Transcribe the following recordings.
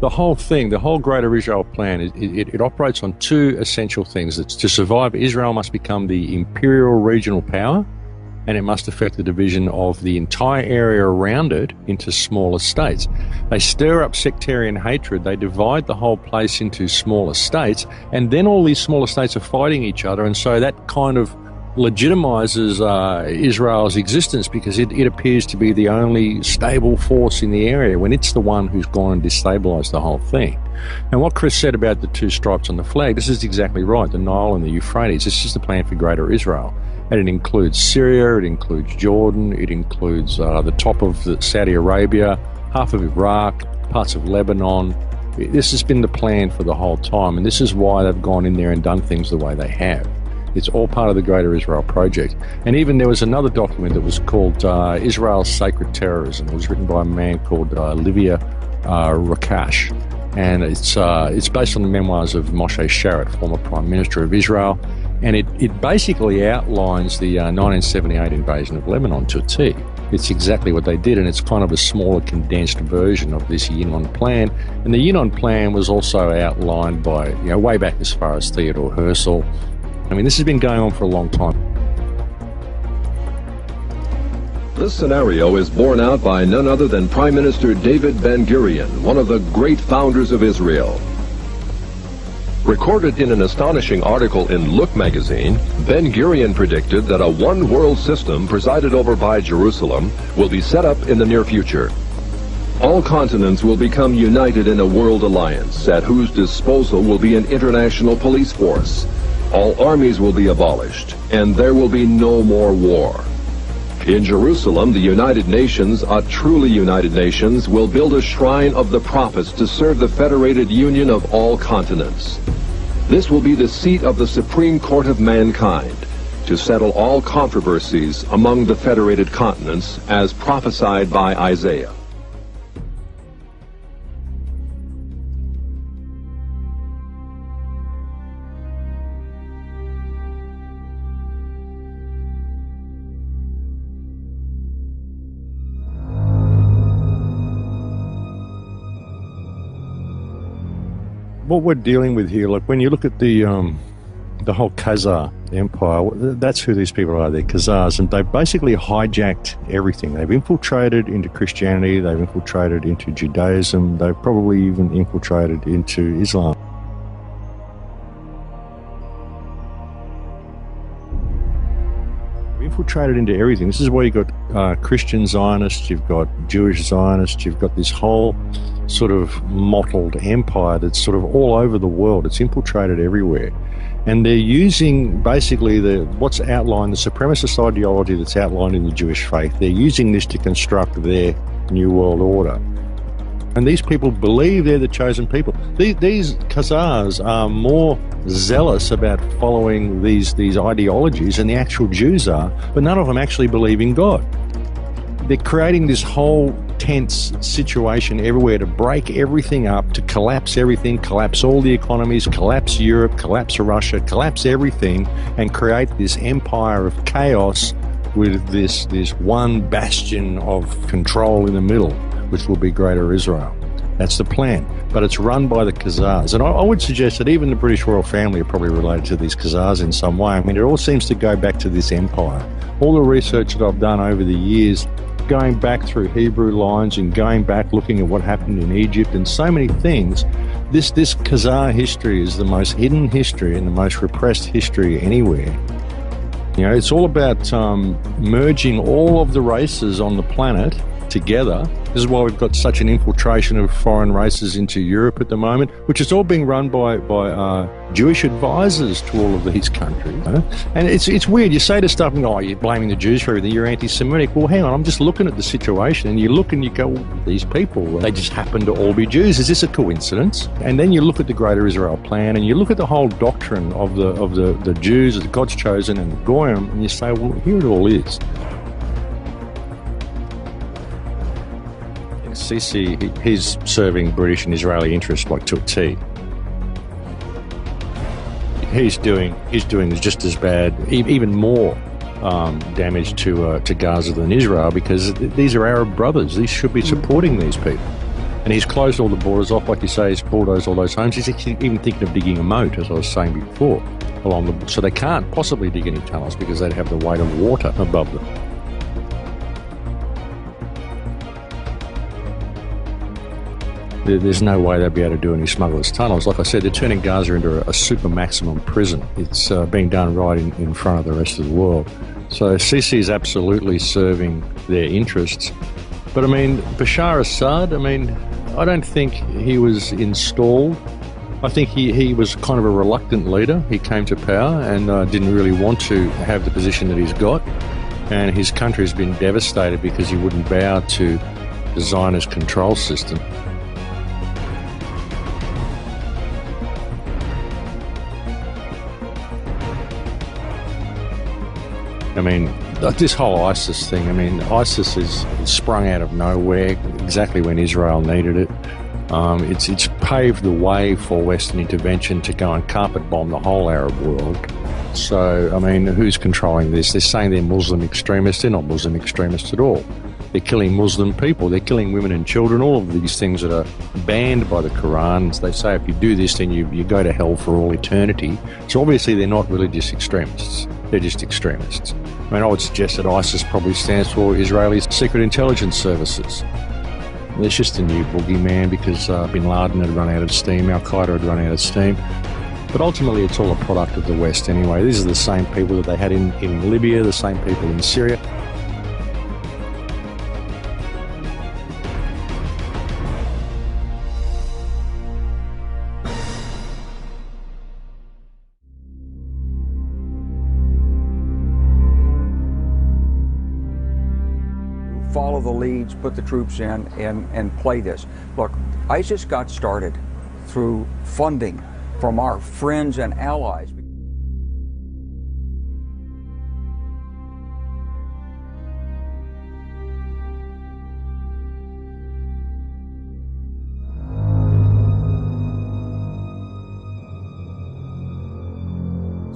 the whole thing, the whole Greater Israel plan, it operates on two essential things. It's to survive, Israel must become the imperial regional power, and it must affect the division of the entire area around it into smaller states. They stir up sectarian hatred, they divide the whole place into smaller states, and then all these smaller states are fighting each other, and so that kind of legitimizes Israel's existence, because it appears to be the only stable force in the area when it's the one who's gone and destabilized the whole thing. And what Chris said about the two stripes on the flag, this is exactly right, the Nile and the Euphrates. This is the plan for Greater Israel. And it includes Syria, it includes Jordan, it includes the top of Saudi Arabia, half of Iraq, parts of Lebanon. This has been the plan for the whole time, and this is why they've gone in there and done things the way they have. It's all part of the Greater Israel Project. And even there was another document that was called Israel's Sacred Terrorism. It was written by a man called Livia Rakash. And it's based on the memoirs of Moshe Sharett, former Prime Minister of Israel. And it basically outlines the 1978 invasion of Lebanon to a T. It's exactly what they did, and it's kind of a smaller, condensed version of this Yinnon plan. And the Yinnon plan was also outlined by, way back as far as Theodore Herzl. I mean, this has been going on for a long time. This scenario is borne out by none other than Prime Minister David Ben-Gurion, one of the great founders of Israel. Recorded in an astonishing article in Look magazine, Ben-Gurion predicted that a one-world system presided over by Jerusalem will be set up in the near future. All continents will become united in a world alliance, at whose disposal will be an international police force. All armies will be abolished, and there will be no more war. In Jerusalem, the United Nations, a truly United Nations, will build a shrine of the prophets to serve the federated union of all continents. This will be the seat of the Supreme Court of mankind, to settle all controversies among the federated continents, as prophesied by Isaiah. What we're dealing with here, like when you look at the whole Khazar Empire, that's who these people are. They're Khazars, and they've basically hijacked everything. They've infiltrated into Christianity, they've infiltrated into Judaism, they've probably even infiltrated into Islam. Infiltrated into everything. This is why you've got Christian Zionists, you've got Jewish Zionists, you've got this whole sort of mottled empire that's sort of all over the world. It's infiltrated everywhere. And they're using basically what's outlined, the supremacist ideology that's outlined in the Jewish faith. They're using this to construct their New World Order. And these people believe they're the chosen people. These Khazars are more zealous about following these ideologies than the actual Jews are, but none of them actually believe in God. They're creating this whole tense situation everywhere to break everything up, to collapse everything, collapse all the economies, collapse Europe, collapse Russia, collapse everything, and create this empire of chaos with this one bastion of control in the middle, which will be Greater Israel. That's the plan. But it's run by the Khazars. And I would suggest that even the British royal family are probably related to these Khazars in some way. I mean, it all seems to go back to this empire. All the research that I've done over the years, going back through Hebrew lines and going back looking at what happened in Egypt and so many things, this Khazar history is the most hidden history and the most repressed history anywhere. It's all about merging all of the races on the planet together. This is why we've got such an infiltration of foreign races into Europe at the moment, which is all being run by Jewish advisors to all of these countries. And it's weird. You say to stuff, oh, you're blaming the Jews for everything, you're anti-Semitic. Well, hang on, I'm just looking at the situation, and you look and you go, well, these people, they just happen to all be Jews. Is this a coincidence? And then you look at the Greater Israel plan, and you look at the whole doctrine of the Jews as God's chosen and the Goyim, and you say, well, here it all is. Sisi, he's serving British and Israeli interests like to a T. He's doing just as bad, even more damage to Gaza than Israel, because these are Arab brothers. These should be supporting these people. And he's closed all the borders off, like you say, he's bulldozed all those homes. He's even thinking of digging a moat, as I was saying before, along the, so they can't possibly dig any tunnels because they'd have the weight of water above them. There's no way they'd be able to do any smugglers' tunnels. Like I said, they're turning Gaza into a super maximum prison. It's being done right in front of the rest of the world. So Sisi is absolutely serving their interests. But I mean, Bashar Assad, I mean, I don't think he was installed. I think he was kind of a reluctant leader. He came to power and didn't really want to have the position that he's got. And his country has been devastated because he wouldn't bow to the Zionist control system. I mean, this whole ISIS thing, I mean, ISIS is sprung out of nowhere exactly when Israel needed it. It's paved the way for Western intervention to go and carpet bomb the whole Arab world. So, I mean, who's controlling this? They're saying they're Muslim extremists. They're not Muslim extremists at all. They're killing Muslim people. They're killing women and children, all of these things that are banned by the Quran. They say if you do this, then you go to hell for all eternity. So obviously they're not religious extremists. They're just extremists. I mean, I would suggest that ISIS probably stands for Israeli Secret Intelligence Services. It's just a new boogeyman because bin Laden had run out of steam, Al-Qaeda had run out of steam. But ultimately it's all a product of the West anyway. These are the same people that they had in Libya, the same people in Syria. Follow the leads, put the troops in, and play this. Look, ISIS got started through funding from our friends and allies.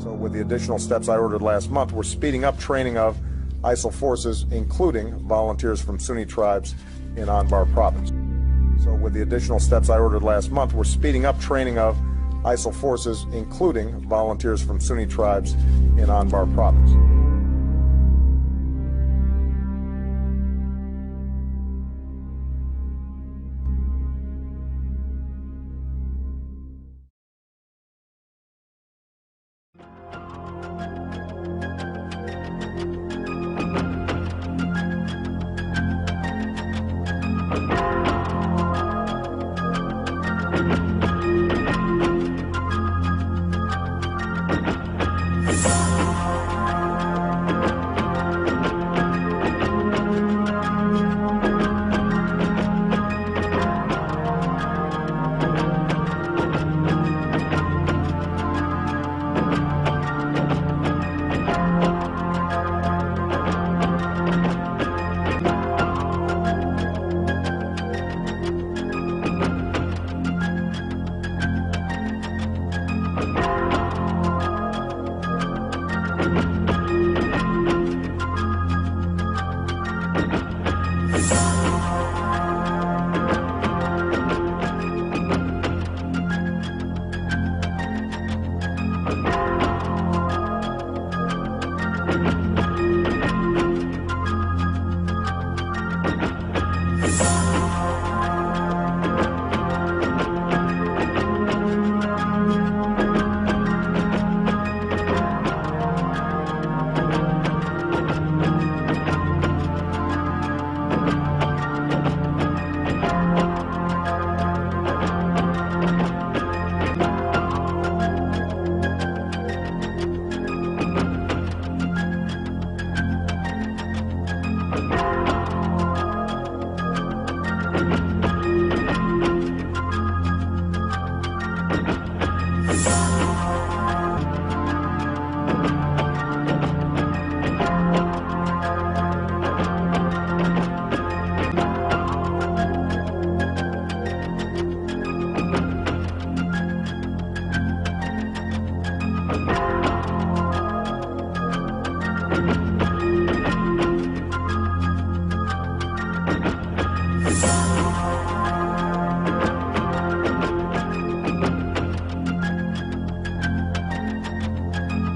So with the additional steps I ordered last month, we're speeding up training of ISIL forces, including volunteers from Sunni tribes in Anbar province. So with the additional steps I ordered last month, we're speeding up training of ISIL forces, including volunteers from Sunni tribes in Anbar province.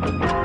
Bye.